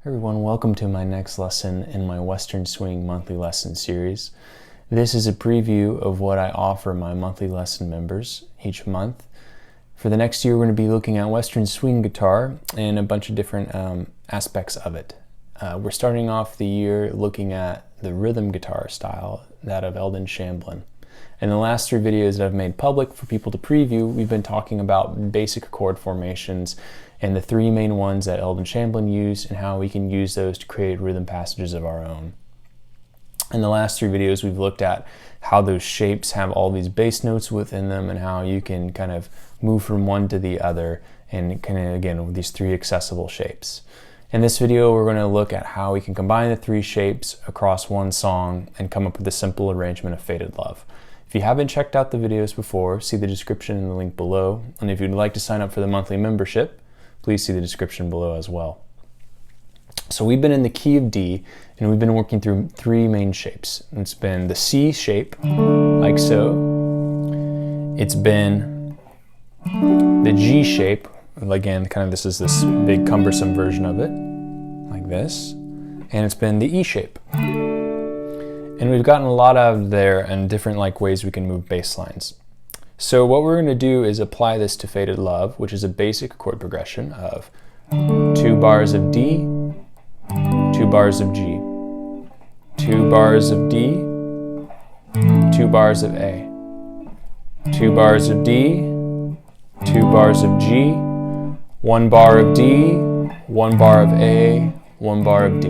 Everyone, welcome to my next lesson in my Western Swing monthly lesson series. This is a preview of what I offer my monthly lesson members each month. For the next year, we're going to be looking at Western Swing guitar and a bunch of different aspects of it. We're starting off the year looking at the rhythm guitar style, that of Eldon Shamblin. In the last 3 videos that I've made public for people to preview, we've been talking about basic chord formations and the 3 main ones that Eldon Shamblin used and how we can use those to create rhythm passages of our own. In the last 3 videos, we've looked at how those shapes have all these bass notes within them and how you can kind of move from one to the other and kind of, again, with these 3 accessible shapes. In this video, we're going to look at how we can combine the 3 shapes across one song and come up with a simple arrangement of Faded Love. If you haven't checked out the videos before, see the description in the link below. And if you'd like to sign up for the monthly membership, please see the description below as well. So we've been in the key of D, and we've been working through 3 main shapes. It's been the C shape, like so. It's been the G shape, again, kind of this is this big cumbersome version of it, like this. And it's been the E shape. And we've gotten a lot out of there and different ways we can move bass lines. So what we're going to do is apply this to Faded Love, which is a basic chord progression of 2 bars of D, 2 bars of G, 2 bars of D, 2 bars of A, 2 bars of D, 2 bars of G, 1 bar of D, 1 bar of A, 1 bar of D.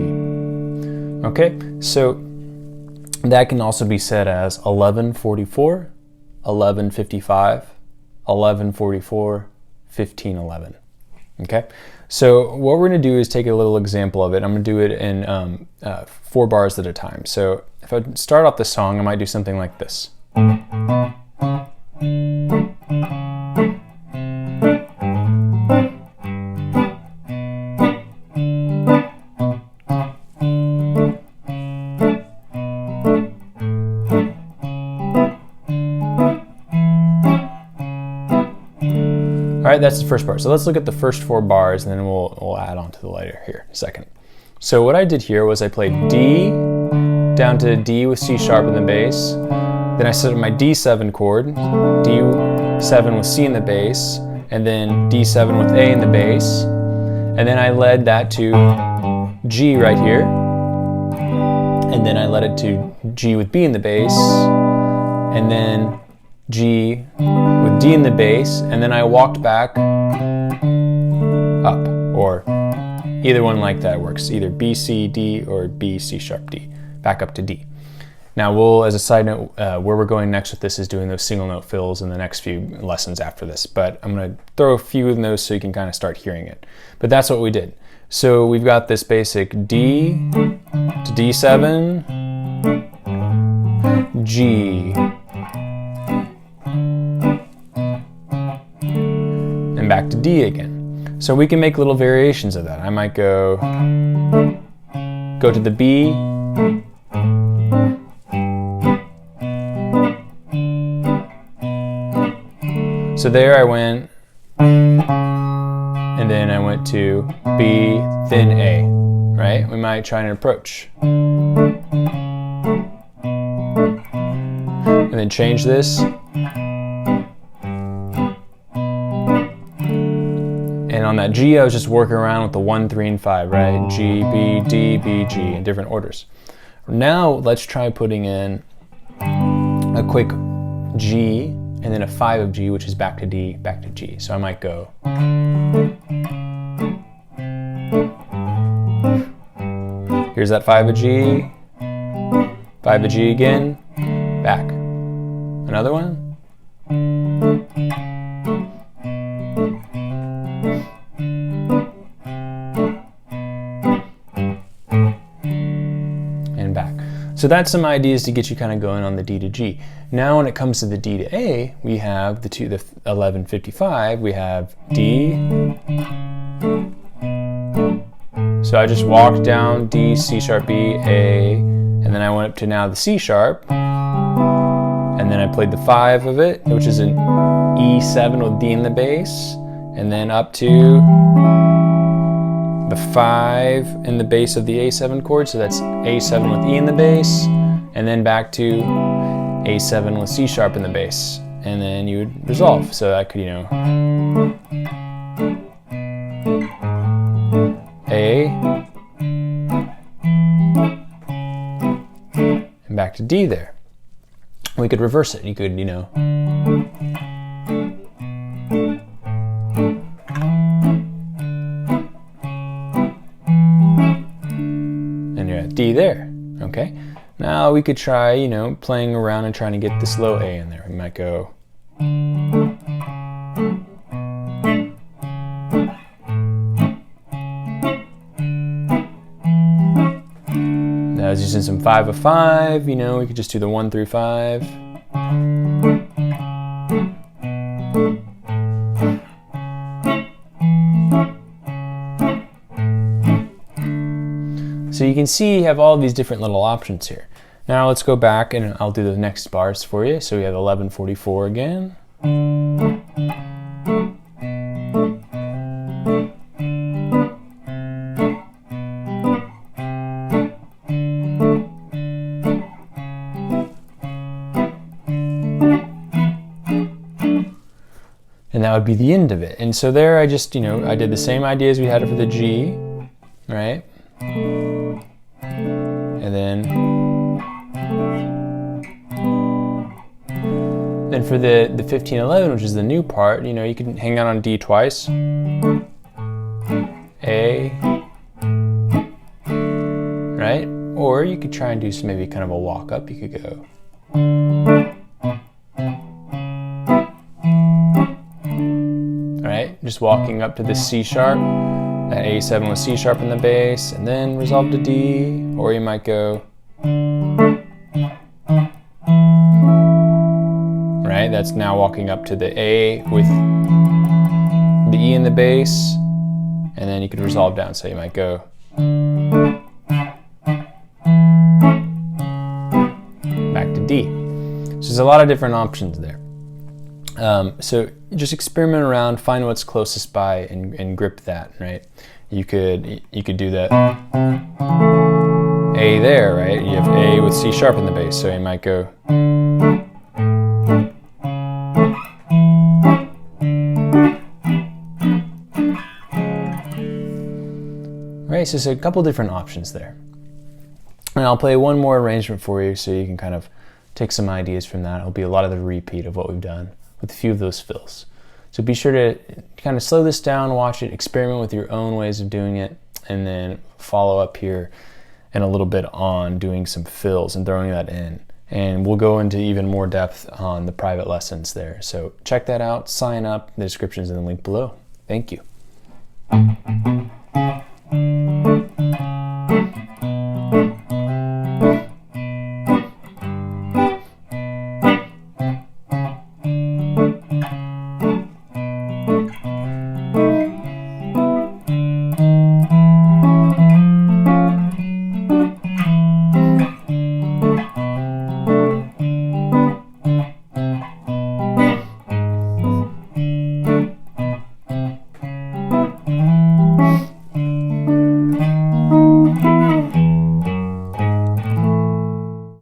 Okay, so that can also be said as 11:44, 11:55, 11:44, 15:11. Okay, so what we're going to do is take a little example of it. I'm going to do it in 4 bars at a time. So if I start off the song, I might do something like this. All right, that's the first part. So let's look at the first 4 bars, and then we'll add on to the later here in a second. So what I did here was I played D down to D with C sharp in the bass. Then I set up my D7 chord, D7 with C in the bass, and then D7 with A in the bass. And then I led that to G right here. And then I led it to G with B in the bass. And then G with D in the bass, and then I walked back up, or either one like that works, either B, C, D, or B, C sharp, D, back up to D. Now we'll, as a side note, where we're going next with this is doing those single note fills in the next few lessons after this, but I'm going to throw a few of those so you can kind of start hearing it. But that's what we did. So we've got this basic D to D7, G, and back to D again. So we can make little variations of that. I might go to the B, so there I went, and then I went to B, then A, right? We might try an approach. And then change this. And on that G, I was just working around with the 1, 3, and 5, right? G, B, D, B, G in different orders. Now let's try putting in a quick G and then a 5 of G, which is back to D, back to G. So I might go. Here's that 5 of G, 5 of G again, back. Another one. So that's some ideas to get you kind of going on the D to G. Now when it comes to the D to A, we have the 11:55, we have D. So I just walked down D, C sharp, B, A, and then I went up to now the C sharp. And then I played the 5 of it, which is an E7 with D in the bass, and then up to the a 5 in the bass of the A7 chord, so that's A7 with E in the bass, and then back to A7 with C sharp in the bass, and then you would resolve. So that could, A, and back to D there. We could reverse it. You could, and you're at D there. Okay. Now we could try, playing around and trying to get this low A in there. We might go. Now I was using some 5 of 5, we could just do the 1 through 5. So you can see you have all these different little options here. Now let's go back and I'll do the next bars for you. So we have 1144 again. And that would be the end of it. And so there I just, I did the same idea as we had it for the G, right? And then for the 1511, which is the new part, you can hang out on D twice. A, right? Or you could try and do some maybe kind of a walk up. You could go. Right? Just walking up to the C sharp, that A7 with C sharp in the bass, and then resolve to D, or you might go. Right? That's now walking up to the A with the E in the bass, and then you could resolve down, so you might go. Back to D. So there's a lot of different options there. So just experiment around, find what's closest by, and grip that, right? You could do that A there, right? You have A with C sharp in the bass, so you might go. Right, so there's a couple different options there. And I'll play one more arrangement for you so you can kind of take some ideas from that. It'll be a lot of the repeat of what we've done with a few of those fills. So be sure to kind of slow this down, watch it, experiment with your own ways of doing it, and then follow up here in a little bit on doing some fills and throwing that in. And we'll go into even more depth on the private lessons there. So check that out, sign up, the description's in the link below. Thank you.